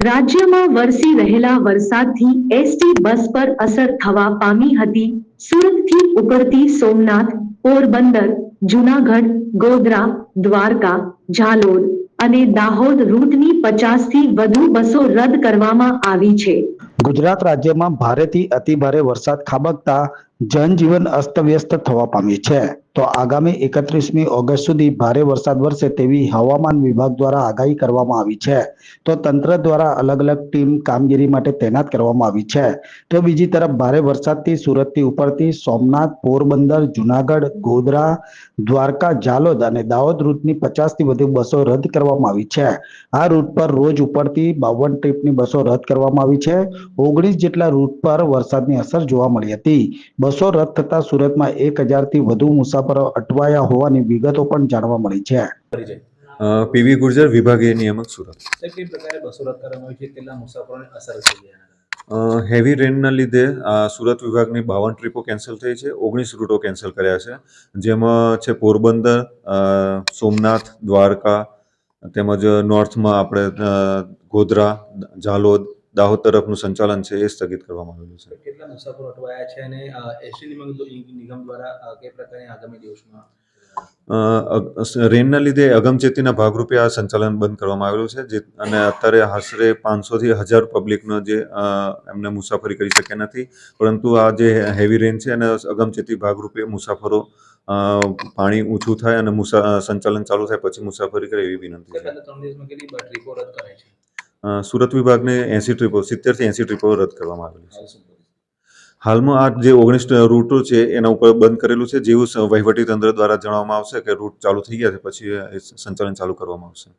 રાજ્યમાં વરસી રહેલા વરસાદથી એસટી બસ પર અસર થવા પામી હતી. સુરતથી ઉપડતી સોમનાથ, પોરબંદર, જૂનાગઢ, ગોધરા, દ્વારકા, ઝાલોદ અને દાહોદ રૂટની 50થી વધુ બસો રદ કરવામાં આવી છે. ગુજરાત રાજ્યમાં ભારેથી અતિભારે વરસાદ ખાબકતા જનજીવન અસ્તવ્યસ્ત થવા પામ્યું છે. તો આગામી 31મી ઓગસ્ટ સુધી ભારે વરસાદ વરસે તેવી હવામાન વિભાગ દ્વારા આગાહી કરવામાં આવી છે. તો તંત્ર દ્વારા અલગ અલગ ટીમ કામગીરી માટે તૈનાત કરવામાં આવી છે. તો બીજી તરફ ભારે વરસાદથી સુરતથી ઉપડતી સોમનાથ, પોરબંદર, જૂનાગઢ, ગોધરા, દ્વારકા, ઝાલોદ અને દાહોદ રૂટની 50થી વધુ બસો રદ કરવામાં આવી છે. આ રૂટ પર રોજ ઉપડતી 52 ટ્રીપની બસો રદ કરવામાં આવી છે. 19 જેટલા રૂટ પર વરસાદની અસર જોવા મળી હતી. બસો રદ થતા સુરતમાં 1000થી વધુ મુસાફરો અટવાયા હોવાની વિગતો પણ જાણવા મળી છે. પીવી ગુર્જર, વિભાગીય નિયામક, સુરત. કઈ પ્રકારે બસો રદ કરવામાં આવી છે, કેટલા મુસાફરોને અસર થઈ છે? હેવી રેનના લીધે સુરત વિભાગની 52 ટ્રીપો કેન્સલ થઈ છે. 19 રૂટો કેન્સલ કર્યા છે, જેમાં છે પોરબંદર, સોમનાથ, દ્વારકા, તેમજ નોર્થમાં આપણે ગોધરા, ઝાલોદ, દાહોદ તરફનું સંચાલન છે એ સ્થગિત કરવામાં આવેલું છે. કેટલા મુસાફરો અટવાયા છે અને એસટી નિગમ દ્વારા કઈ પ્રકારની આગામી દિવસમાં રેનના લીધે અગમચેતીના ભાગરૂપે આ સંચાલન બંધ કરવામાં આવેલું છે, અને અત્યારે આશરે 500થી 1000 પબ્લિકનો જે એમને મુસાફરી કરી શક્યા નથી. પરંતુ આ જે હેવી રેન છે અને અગમચેતી ભાગરૂપે મુસાફરો પાણી ઊંચું થાય અને સંચાલન ચાલુ થાય પછી મુસાફરી કરે એવી વિનંતી છે. 3 દિવસમાં કેટલી ટ્રીપો રદ કરાઈ છે? સુરત વિભાગને 70થી 80 ટ્રીપો રદ કરવામાં આવેલી છે. હાલમાં આ જે 19 રૂટો છે એના ઉપર બંધ કરેલું છે. જેવું વહીવટી તંત્ર દ્વારા જણાવવામાં આવશે કે રૂટ ચાલુ થઈ ગયા છે પછી સંચાલન ચાલુ કરવામાં આવશે.